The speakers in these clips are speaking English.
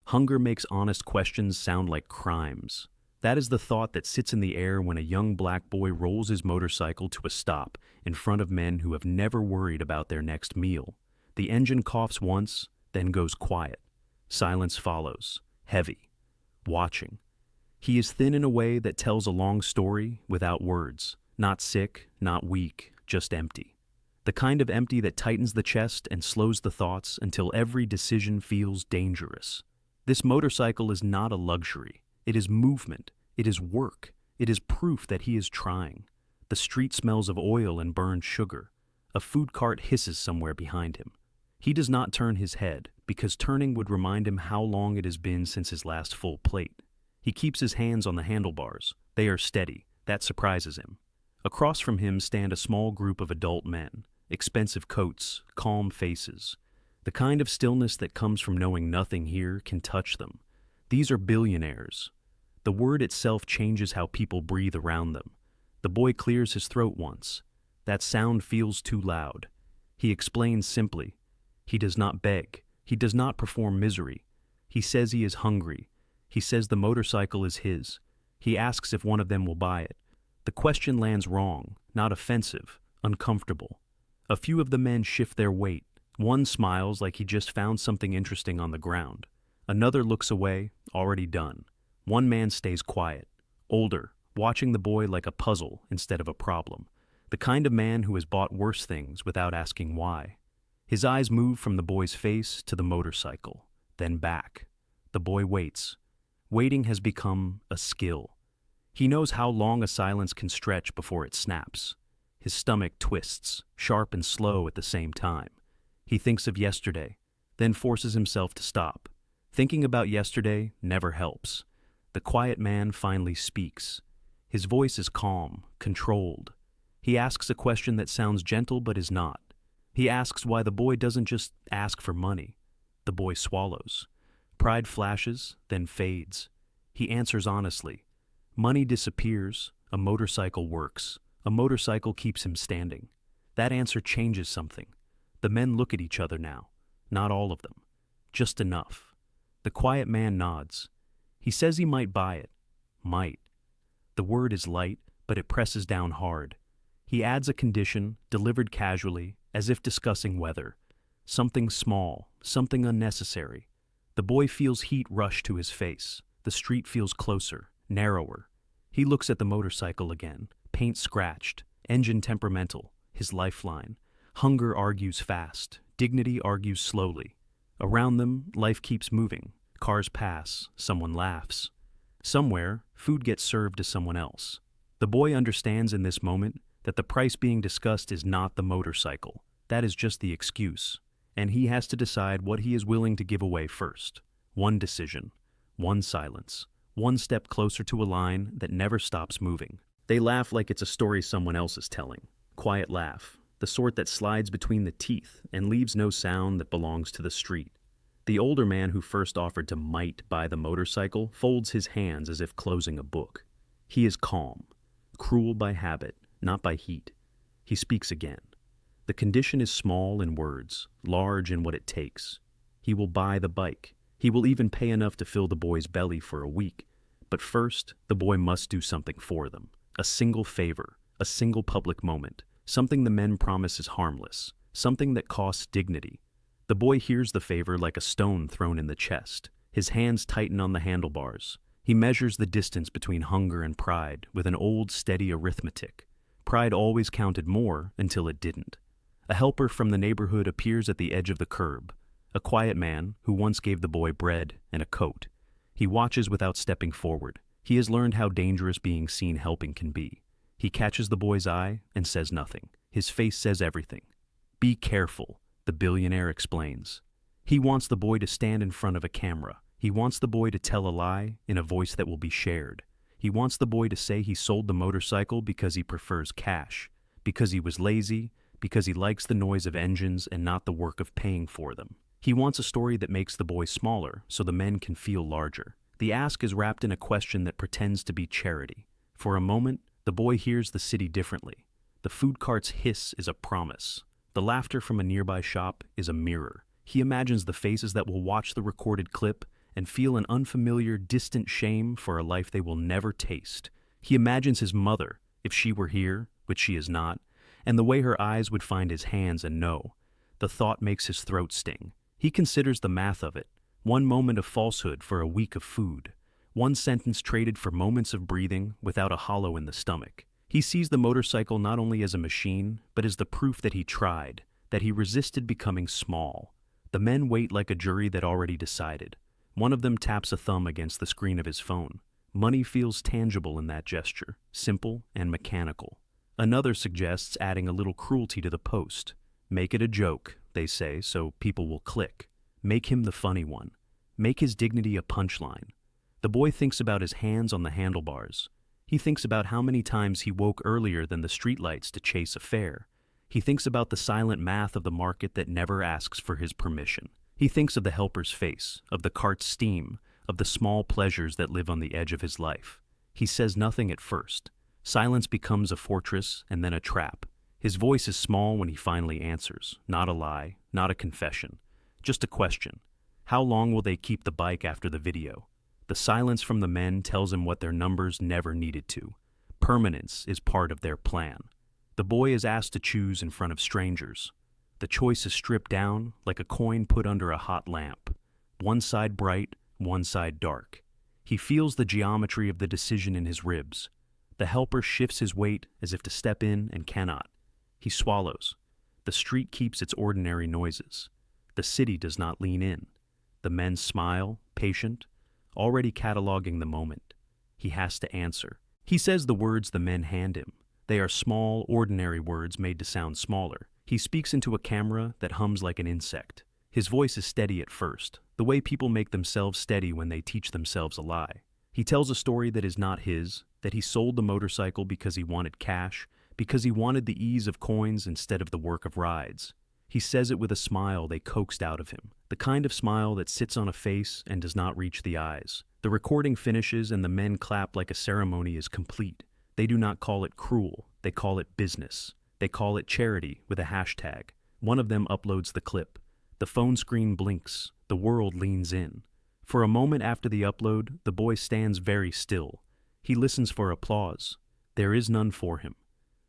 Hunger makes honest questions sound like crimes. That is the thought that sits in the air when a young black boy rolls his motorcycle to a stop in front of men who have never worried about their next meal. The engine coughs once, then goes quiet. Silence follows, heavy, watching. He is thin in a way that tells a long story without words. Not sick, not weak, just empty. The kind of empty that tightens the chest and slows the thoughts until every decision feels dangerous. This motorcycle is not a luxury. It is movement. It is work. It is proof that he is trying. The street smells of oil and burned sugar. A food cart hisses somewhere behind him. He does not turn his head, because turning would remind him how long it has been since his last full plate. He keeps his hands on the handlebars. They are steady. That surprises him. Across from him stand a small group of adult men, expensive coats, calm faces. The kind of stillness that comes from knowing nothing here can touch them. These are billionaires. The word itself changes how people breathe around them. The boy clears his throat once. That sound feels too loud. He explains simply. He does not beg. He does not perform misery. He says he is hungry. He says the motorcycle is his. He asks if one of them will buy it. The question lands wrong, not offensive, uncomfortable. A few of the men shift their weight. One smiles like he just found something interesting on the ground. Another looks away, already done. One man stays quiet, older, watching the boy like a puzzle instead of a problem. The kind of man who has bought worse things without asking why. His eyes move from the boy's face to the motorcycle, then back. The boy waits. Waiting has become a skill. He knows how long a silence can stretch before it snaps. His stomach twists, sharp and slow at the same time. He thinks of yesterday, then forces himself to stop. Thinking about yesterday never helps. The quiet man finally speaks. His voice is calm, controlled. He asks a question that sounds gentle but is not. He asks why the boy doesn't just ask for money. The boy swallows. Pride flashes, then fades. He answers honestly. Money disappears, a motorcycle works. A motorcycle keeps him standing. That answer changes something. The men look at each other now. Not all of them. Just enough. The quiet man nods. He says he might buy it. Might. The word is light, but it presses down hard. He adds a condition, delivered casually, as if discussing weather. Something small, something unnecessary. The boy feels heat rush to his face. The street feels closer, narrower. He looks at the motorcycle again, paint scratched, engine temperamental, his lifeline. Hunger argues fast, dignity argues slowly. Around them, life keeps moving. Cars pass, someone laughs. Somewhere, food gets served to someone else. The boy understands in this moment that the price being discussed is not the motorcycle. That is just the excuse. And he has to decide what he is willing to give away first. One decision, one silence, one step closer to a line that never stops moving. They laugh like it's a story someone else is telling. Quiet laugh, the sort that slides between the teeth and leaves no sound that belongs to the street. The older man who first offered to might buy the motorcycle folds his hands as if closing a book. He is calm, cruel by habit, not by heat. He speaks again. The condition is small in words, large in what it takes. He will buy the bike. He will even pay enough to fill the boy's belly for a week. But first, the boy must do something for them. A single favor, a single public moment, something the men promise is harmless, something that costs dignity. The boy hears the favor like a stone thrown in the chest. His hands tighten on the handlebars. He measures the distance between hunger and pride with an old, steady arithmetic. Pride always counted more until it didn't. A helper from the neighborhood appears at the edge of the curb. A quiet man who once gave the boy bread and a coat. He watches without stepping forward. He has learned how dangerous being seen helping can be. He catches the boy's eye and says nothing. His face says everything. "Be careful," the billionaire explains. He wants the boy to stand in front of a camera. He wants the boy to tell a lie in a voice that will be shared. He wants the boy to say he sold the motorcycle because he prefers cash, because he was lazy, because he likes the noise of engines and not the work of paying for them. He wants a story that makes the boy smaller so the men can feel larger. The ask is wrapped in a question that pretends to be charity. For a moment, the boy hears the city differently. The food cart's hiss is a promise. The laughter from a nearby shop is a mirror. He imagines the faces that will watch the recorded clip and feel an unfamiliar, distant shame for a life they will never taste. He imagines his mother, if she were here, which she is not, and the way her eyes would find his hands and know. The thought makes his throat sting. He considers the math of it. One moment of falsehood for a week of food. One sentence traded for moments of breathing without a hollow in the stomach. He sees the motorcycle not only as a machine, but as the proof that he tried, that he resisted becoming small. The men wait like a jury that already decided. One of them taps a thumb against the screen of his phone. Money feels tangible in that gesture, simple and mechanical. Another suggests adding a little cruelty to the post. Make it a joke, they say, so people will click. Make him the funny one. Make his dignity a punchline. The boy thinks about his hands on the handlebars. He thinks about how many times he woke earlier than the streetlights to chase a fare. He thinks about the silent math of the market that never asks for his permission. He thinks of the helper's face, of the cart's steam, of the small pleasures that live on the edge of his life. He says nothing at first. Silence becomes a fortress and then a trap. His voice is small when he finally answers. Not a lie, not a confession. Just a question. How long will they keep the bike after the video? The silence from the men tells him what their numbers never needed to. Permanence is part of their plan. The boy is asked to choose in front of strangers. The choice is stripped down like a coin put under a hot lamp. One side bright, one side dark. He feels the geometry of the decision in his ribs. The helper shifts his weight as if to step in and cannot. He swallows. The street keeps its ordinary noises. The city does not lean in. The men smile, patient, already cataloging the moment. He has to answer. He says the words the men hand him. They are small, ordinary words made to sound smaller. He speaks into a camera that hums like an insect. His voice is steady at first, the way people make themselves steady when they teach themselves a lie. He tells a story that is not his, that he sold the motorcycle because he wanted cash, because he wanted the ease of coins instead of the work of rides. He says it with a smile they coaxed out of him, the kind of smile that sits on a face and does not reach the eyes. The recording finishes and the men clap like a ceremony is complete. They do not call it cruel, they call it business. They call it charity with a hashtag. One of them uploads the clip. The phone screen blinks, the world leans in. For a moment after the upload, the boy stands very still. He listens for applause. There is none for him.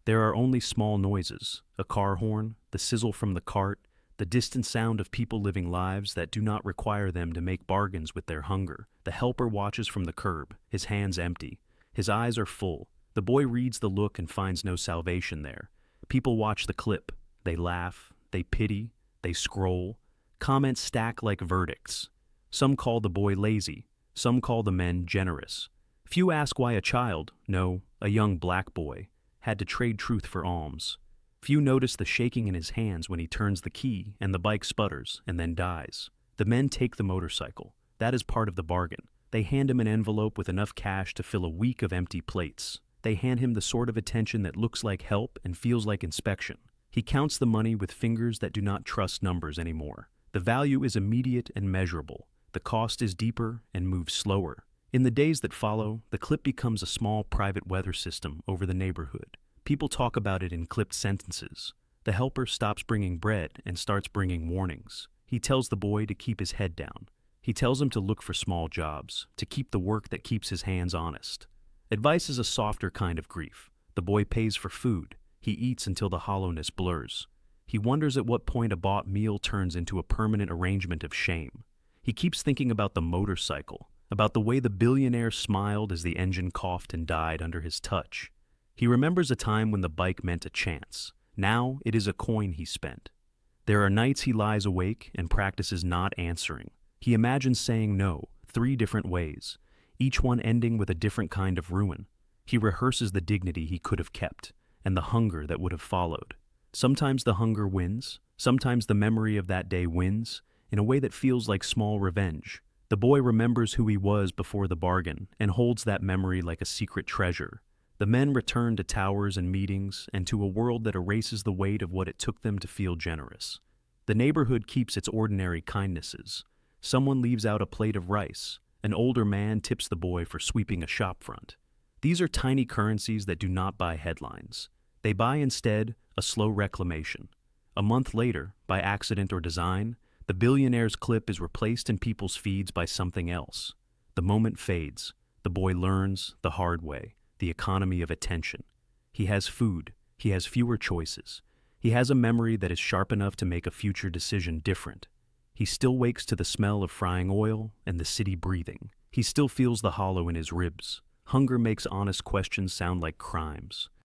There are only small noises, a car horn, the sizzle from the cart, the distant sound of people living lives that do not require them to make bargains with their hunger. The helper watches from the curb, his hands empty. His eyes are full. The boy reads the look and finds no salvation there. People watch the clip. They laugh, they pity, they scroll. Comments stack like verdicts. Some call the boy lazy. Some call the men generous. Few ask why a child, no, a young black boy, had to trade truth for alms. Few notice the shaking in his hands when he turns the key and the bike sputters and then dies. The men take the motorcycle. That is part of the bargain. They hand him an envelope with enough cash to fill a week of empty plates. They hand him the sort of attention that looks like help and feels like inspection. He counts the money with fingers that do not trust numbers anymore. The value is immediate and measurable. The cost is deeper and moves slower. In the days that follow, the clip becomes a small private weather system over the neighborhood. People talk about it in clipped sentences. The helper stops bringing bread and starts bringing warnings. He tells the boy to keep his head down. He tells him to look for small jobs, to keep the work that keeps his hands honest. Advice is a softer kind of grief. The boy pays for food. He eats until the hollowness blurs. He wonders at what point a bought meal turns into a permanent arrangement of shame. He keeps thinking about the motorcycle, about the way the billionaire smiled as the engine coughed and died under his touch. He remembers a time when the bike meant a chance. Now it is a coin he spent. There are nights he lies awake and practices not answering. He imagines saying no 3 different ways, each one ending with a different kind of ruin. He rehearses the dignity he could have kept and the hunger that would have followed. Sometimes the hunger wins. Sometimes the memory of that day wins in a way that feels like small revenge. The boy remembers who he was before the bargain and holds that memory like a secret treasure. The men return to towers and meetings and to a world that erases the weight of what it took them to feel generous. The neighborhood keeps its ordinary kindnesses. Someone leaves out a plate of rice. An older man tips the boy for sweeping a shop front. These are tiny currencies that do not buy headlines. They buy instead a slow reclamation. A month later, by accident or design, The Billionaires clip is replaced in people's feeds by something else. The moment fades. The boy learns, the hard way, the economy of attention. He has food. He has fewer choices. He has a memory that is sharp enough to make a future decision different. He still wakes to the smell of frying oil and the city breathing. He still feels the hollow in his ribs. Hunger makes honest questions sound like crimes.